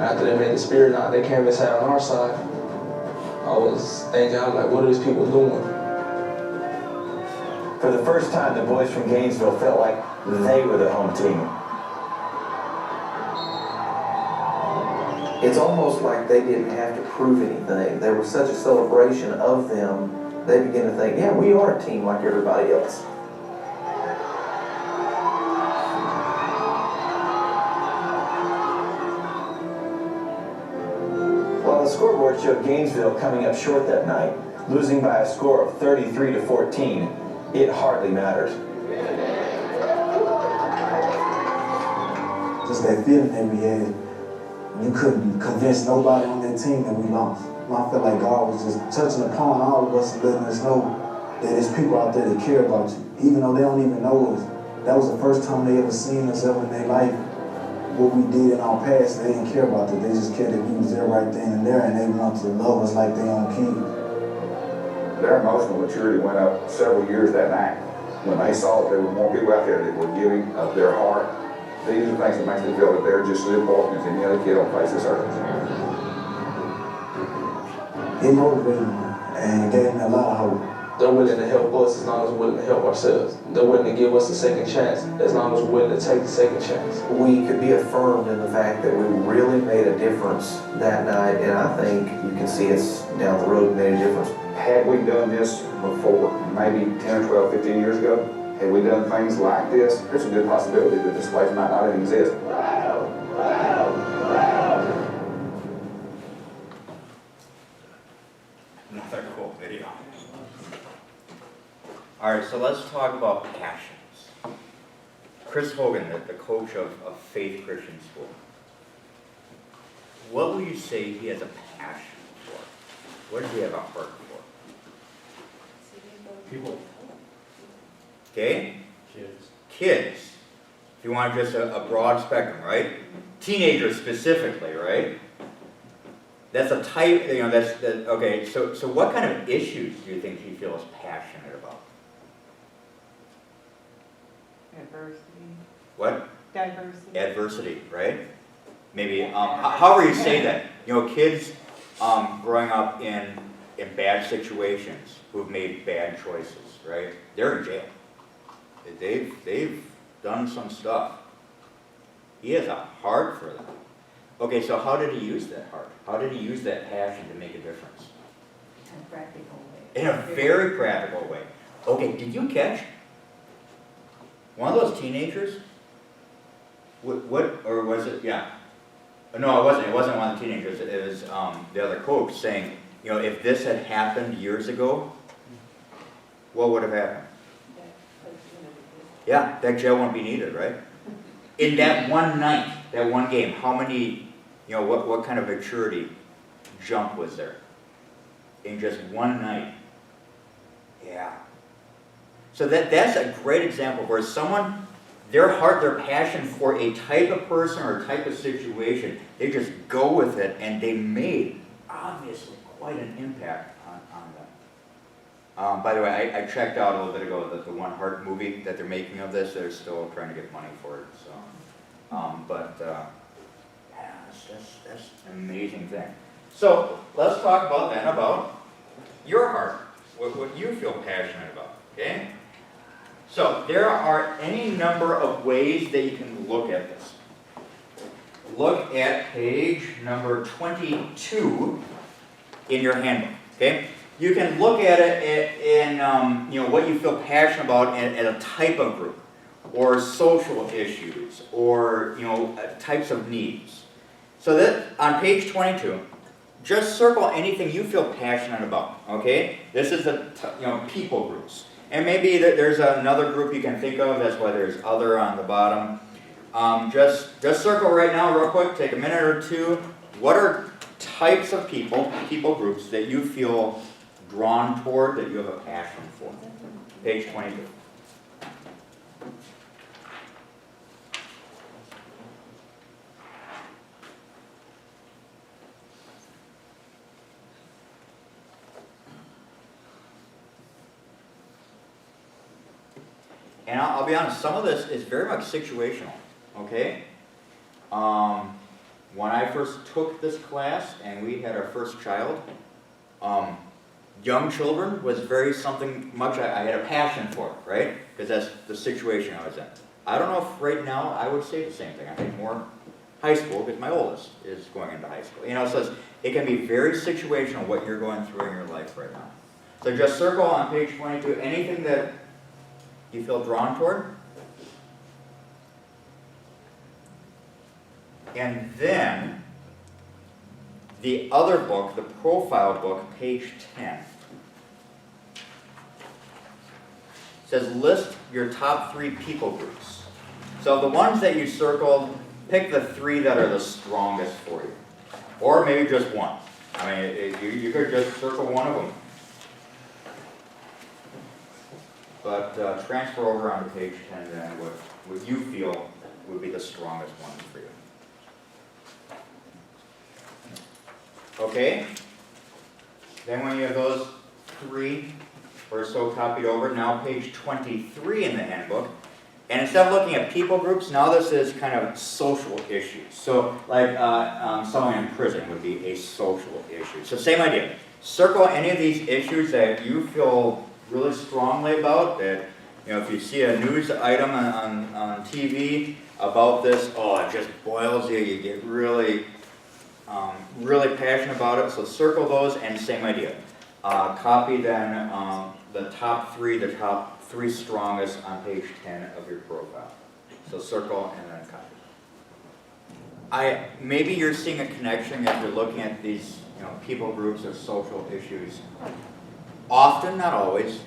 After they made the spirit line, they came and sat on our side. I was thinking, I was like, what are these people doing? For the first time, the boys from Gainesville felt like they were the home team. It's almost like they didn't have to prove anything. There was such a celebration of them, they began to think, yeah, we are a team like everybody else. While the scoreboard showed Gainesville coming up short that night, losing by a score of 33-14, it hardly mattered. Just that feeling that we had, you couldn't convince nobody on that team that we lost. I felt like God was just touching upon all of us and letting us know that there's people out there that care about you, even though they don't even know us. That was the first time they ever seen us ever in their life. What we did in our past, they didn't care about that. They just cared that we was there right then and there, and they wanted to love us like their own kids. Their emotional maturity went up several years that night. When they saw that there were more people out there that were giving of their heart, these are things that make me feel that they're just as important as any other kid on the face of this earth. It motivated me and gave me a lot of hope. They're willing to help us as long as we're willing to help ourselves. They're willing to give us a second chance as long as we're willing to take the second chance. We could be affirmed in the fact that we really made a difference that night, and I think you can see us down the road made a difference. Had we done this before, maybe 10 or 12, 15 years ago, had we done things like this, there's a good possibility that this place might not even exist. Another cool video. All right, so let's talk about passions. Chris Hogan, the coach of Faith Christian School. What would you say he has a passion for? What does he have a heart for? People. Okay? Kids. Kids. If you want just a broad spectrum, right? Teenagers specifically, right? That's a type, okay, so what kind of issues do you think he feels passionate about? Adversity. What? Diversity. Adversity, right? Maybe, however you say that. You know, kids growing up in bad situations who've made bad choices, right? They're in jail. They've done some stuff. He has a heart for them. Okay, so how did he use that heart? How did he use that passion to make a difference? In a practical way. In a very practical way. Okay, did you catch one of those teenagers? What or was it, yeah. No, it wasn't one of the teenagers. It was the other coach saying, you know, if this had happened years ago, what would have happened? Yeah, that jail wouldn't be needed, right? In that one night, that one game, how many, you know, what kind of maturity jump was there? In just one night. Yeah. So that's a great example where someone, their heart, their passion for a type of person or a type of situation, they just go with it, and they made, obviously, quite an impact on them. By the way, I checked out a little bit ago the One Heart movie that they're making of this. They're still trying to get money for it. So, yeah, that's an amazing thing. So let's talk about your heart, what you feel passionate about. Okay. So there are any number of ways that you can look at this. Look at page number 22 in your handbook. Okay. You can look at it in you know, what you feel passionate about in a type of group, or social issues, or you know, types of needs. So that on page 22, just circle anything you feel passionate about, okay? This is the, people groups. And maybe there's another group you can think of, that's why there's other on the bottom. Just circle right now real quick, take a minute or two. What are types of people groups that you feel drawn toward, that you have a passion for? Page 22. And I'll be honest, some of this is very much situational, okay? When I first took this class and we had our first child, young children was very something much I had a passion for, right? Because that's the situation I was in. I don't know if right now I would say the same thing. I think more high school, because my oldest is going into high school. So it can be very situational what you're going through in your life right now. So just circle on page 22 anything that you feel drawn toward. And then the other book, the profile book, page 10, says list your top 3 people groups. So the ones that you circled, pick the 3 that are the strongest for you. Or maybe just one. I mean, you could just circle one of them. But transfer over onto page 10 then what you feel would be the strongest one for you. Okay? Then when you have those 3 or so copied over, now page 23 in the handbook. And instead of looking at people groups, now this is kind of social issues. So like someone in prison would be a social issue. So same idea. Circle any of these issues that you feel really strongly about, that if you see a news item on TV about this, it just boils you, you get really passionate about it. So circle those, and same idea. Copy then the top 3 strongest on page 10 of your profile. So circle and then copy. Maybe you're seeing a connection if you're looking at these people groups or social issues. Often, not always,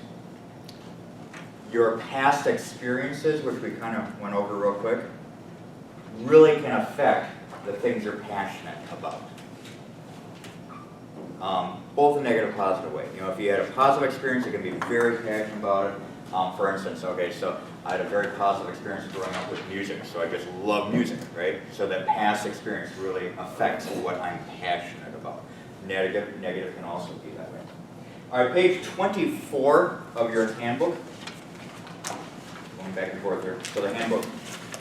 your past experiences, which we kind of went over real quick, really can affect the things you're passionate about. Both a negative and positive way. If you had a positive experience, you can be very passionate about it. For instance, so I had a very positive experience growing up with music, so I just love music, right? So that past experience really affects what I'm passionate about. Negative can also be that way. All right, page 24 of your handbook. Going back and forth here. So the handbook.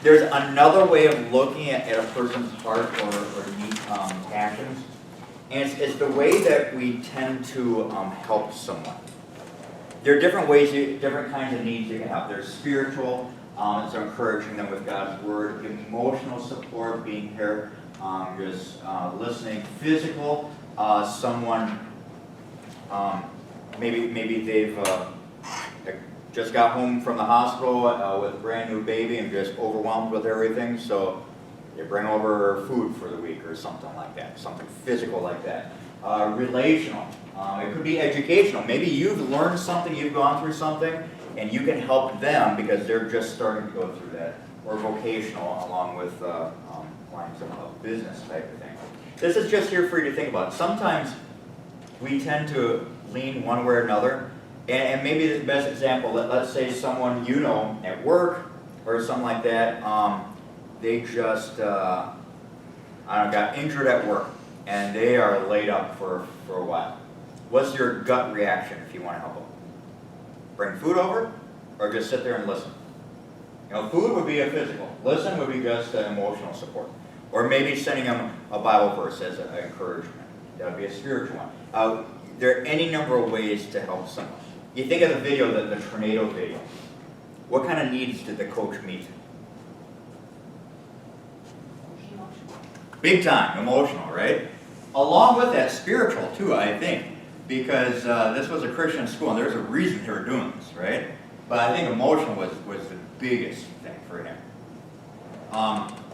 There's another way of looking at a person's heart or deep passions. And it's the way that we tend to help someone. There are different ways, different kinds of needs you can help. There's spiritual, so encouraging them with God's word. Emotional support, being here, just listening. Physical, someone, maybe they've just got home from the hospital with a brand new baby and just overwhelmed with everything, so you bring over food for the week or something like that, something physical like that. Relational, it could be educational. Maybe you've learned something, you've gone through something, and you can help them because they're just starting to go through that. Or vocational, along with lines of business type of thing. This is just here for you to think about. Sometimes we tend to lean one way or another, and maybe the best example, let's say someone at work or something like that, they just got injured at work and they are laid up for a while. What's your gut reaction if you want to help them? Bring food over or just sit there and listen? Food would be a physical. Listen would be just an emotional support. Or maybe sending them a Bible verse as an encouragement. That would be a spiritual one. There are any number of ways to help someone. You think of the video, the tornado video. What kind of needs did the coach meet? Big time, emotional, right? Along with that, spiritual too, I think. Because this was a Christian school and there's a reason they were doing this, right? But I think emotional was the biggest thing for him.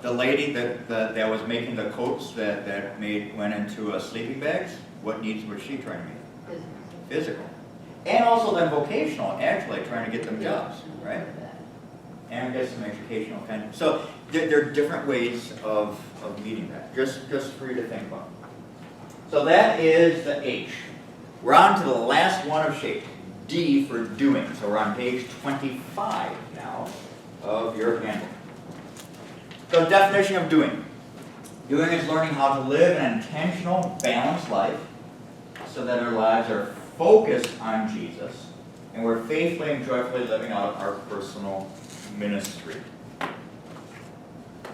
The lady that was making the coats that went into sleeping bags, what needs was she trying to meet? Physical. And also then vocational, actually, trying to get them jobs, right? And get some educational kind. So there are different ways of meeting that, just for you to think about. So that is the H. We're on to the last one of shape, D for doing. So we're on page 25 now of your handbook. So definition of doing. Doing is learning how to live an intentional, balanced life so that our lives are focused on Jesus and we're faithfully and joyfully living out our personal ministry.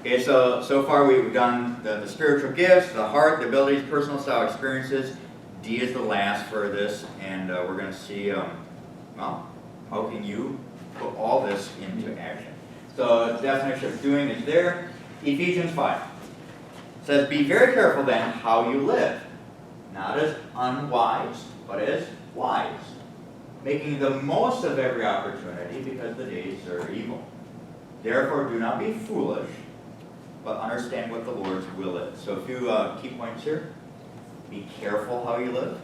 Okay, so far we've done the spiritual gifts, the heart, the abilities, personal style experiences. D is the last for this, and we're going to see, well, how can you put all this into action? So the definition of doing is there. Ephesians 5 says, be very careful then how you live, not as unwise, but as wise, making the most of every opportunity because the days are evil. Therefore do not be foolish, but understand what the Lord's will is. So a few key points here. Be careful how you live.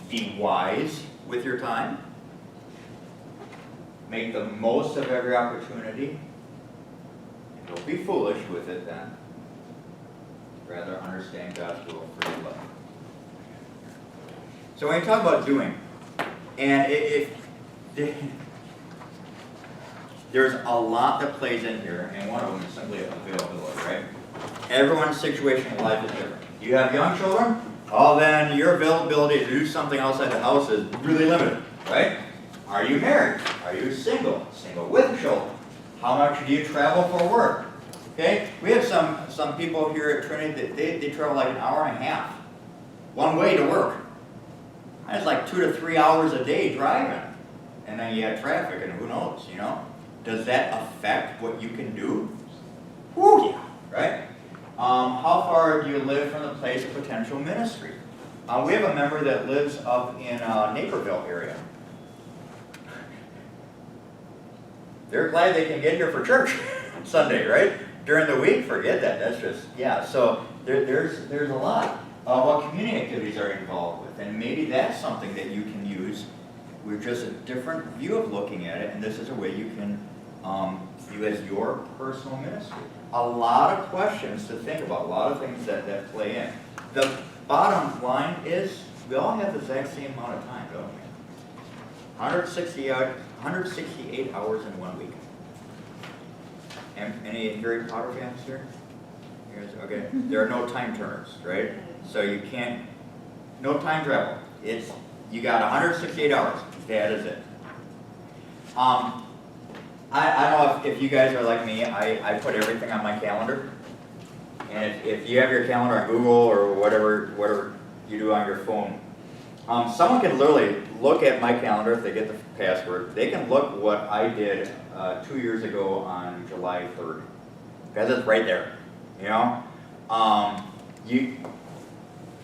Be wise with your time. Make the most of every opportunity. And don't be foolish with it then. Rather understand God's will for your life. So when you talk about doing, and there's a lot that plays in here, and one of them is simply availability, right? Everyone's situation in life is different. You have young children, well then your availability to do something outside the house is really limited, right? Are you married? Are you single? Single with children? How much do you travel for work? Okay, we have some people here at Trinity that they travel like an hour and a half, one way to work. That's like 2 to 3 hours a day driving. And then you have traffic and who knows, you know? Does that affect what you can do? Whew, yeah, right? How far do you live from the place of potential ministry? We have a member that lives up in Naperville area. They're glad they can get here for church on Sunday, right? During the week, forget that. That's just, yeah. So there's a lot. What community activities are you involved with? And maybe that's something that you can use with just a different view of looking at it, and this is a way you can view as your personal ministry. A lot of questions to think about, a lot of things that play in. The bottom line is we all have the exact same amount of time, don't we? 168 hours in 1 week. And any Harry Potter fans here? Okay, there are no time turners, right? So you can't, no time travel. You got 168 hours. That is it. I don't know if you guys are like me. I put everything on my calendar. And if you have your calendar on Google or whatever you do on your phone, someone can literally look at my calendar if they get the password. They can look what I did 2 years ago on July 3rd. Because it's right there. You know?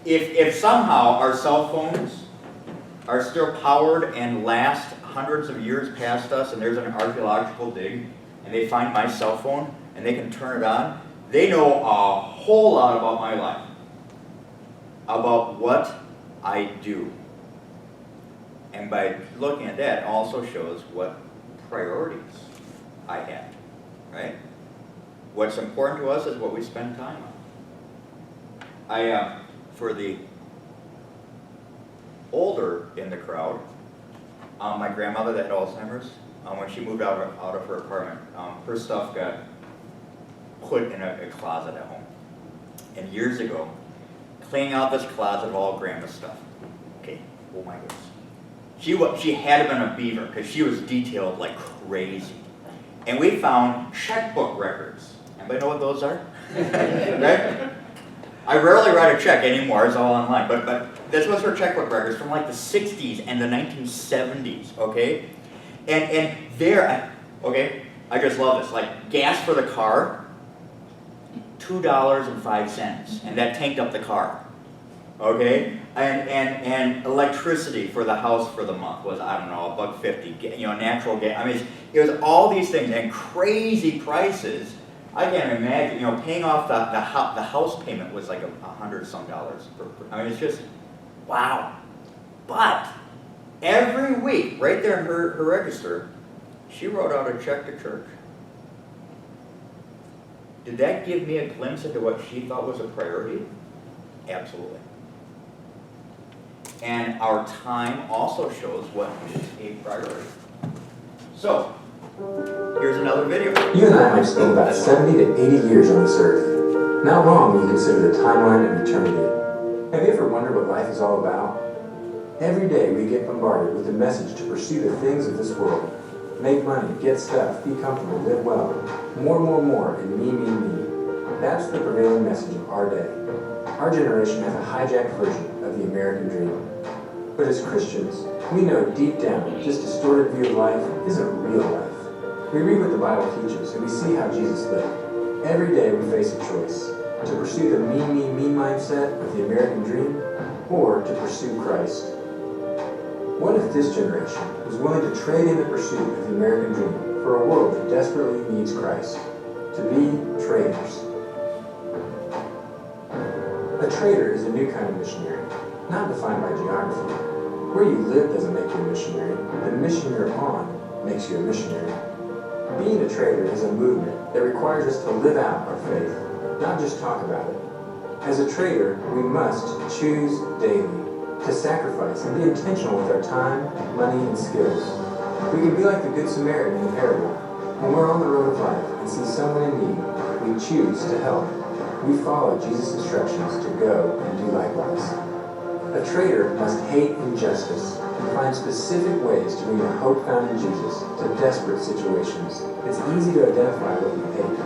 If somehow our cell phones are still powered and last hundreds of years past us, and there's an archaeological dig, and they find my cell phone, and they can turn it on, they know a whole lot about my life, about what I do. And by looking at that, it also shows what priorities I have, right? What's important to us is what we spend time on. For the older in the crowd, my grandmother that had Alzheimer's, when she moved out of her apartment, her stuff got put in a closet at home. And years ago, cleaning out this closet of all grandma's stuff. Okay, oh my goodness. She had to have been a beaver because she was detailed like crazy. And we found checkbook records. Anybody know what those are? Right? I rarely write a check anymore, it's all online, but this was her checkbook records from like the 60s and the 1970s, okay? And there, okay, I just love this, like gas for the car, $2.05, and that tanked up the car, okay? And electricity for the house for the month was, I don't know, $1.50, you know, natural gas. I mean, it was all these things and crazy prices. I can't imagine, paying off the house payment was like $100-some. I mean, it's just, wow. But every week, right there in her register, she wrote out a check to church. Did that give me a glimpse into what she thought was a priority? Absolutely. And our time also shows what is a priority. So, here's another video. You and I might spend about 70 to 80 years on this earth. Not long when you consider the timeline of eternity. Have you ever wondered what life is all about? Every day we get bombarded with the message to pursue the things of this world. Make money, get stuff, be comfortable, live well. More, and me. That's the prevailing message of our day. Our generation has a hijacked version of the American dream. But as Christians, we know deep down this distorted view of life isn't real life. We read what the Bible teaches and we see how Jesus lived. Every day we face a choice: to pursue the me mindset of the American dream, or to pursue Christ. What if this generation was willing to trade in the pursuit of the American dream for a world that desperately needs Christ? To be traders. A trader is a new kind of missionary, not defined by geography. Where you live doesn't make you a missionary. The mission you're on makes you a missionary. Being a trader is a movement that requires us to live out our faith, not just talk about it. As a trader, we must choose daily to sacrifice and be intentional with our time, money, and skills. We can be like the Good Samaritan in the parable. When we're on the road of life and see someone in need, we choose to help. We follow Jesus' instructions to go and do likewise. A trader must hate injustice and find specific ways to bring the hope found in Jesus to desperate situations. It's easy to identify what you hate.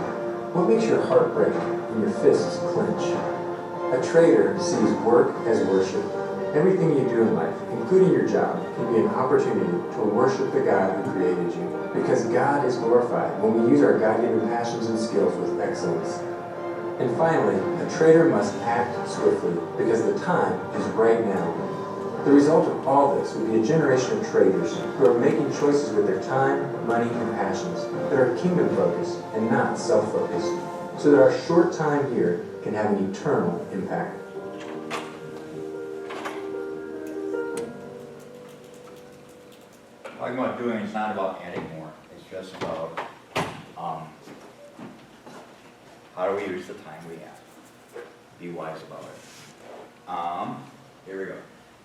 What makes your heart break and your fists clench? A trader sees work as worship. Everything you do in life, including your job, can be an opportunity to worship the God who created you. Because God is glorified when we use our God-given passions and skills with excellence. And finally, a trader must act swiftly because the time is right now. The result of all this would be a generation of traders who are making choices with their time, money, and passions that are kingdom-focused and not self-focused, so that our short time here can have an eternal impact. Talking about doing is not about adding more. It's just about how do we use the time we have. Be wise about it. Here we go.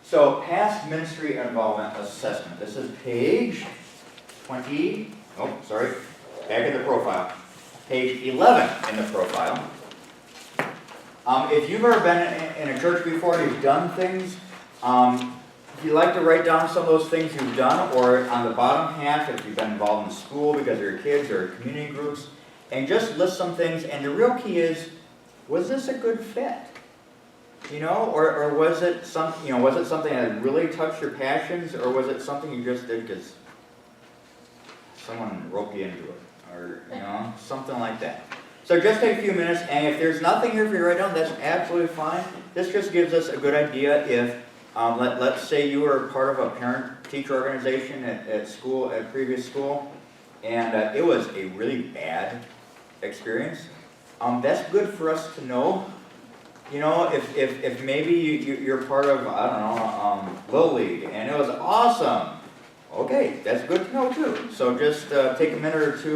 So, past ministry involvement assessment. This is page 20. Oh, sorry. Back in the profile. Page 11 in the profile. If you've ever been in a church before and you've done things, if you'd like to write down some of those things you've done, or on the bottom half, if you've been involved in school because of your kids or community groups, and just list some things. And the real key is, was this a good fit? Or was it was it something that really touched your passions, or was it something you just did because someone roped you into it, or something like that. So just take a few minutes, and if there's nothing here for you to write down, that's absolutely fine. This just gives us a good idea if, let's say you were part of a parent-teacher organization at school, at previous school, and it was a really bad experience. That's good for us to know. If maybe you're part of, I don't know, Little League, and it was awesome. Okay, that's good to know too. So just take a minute or two.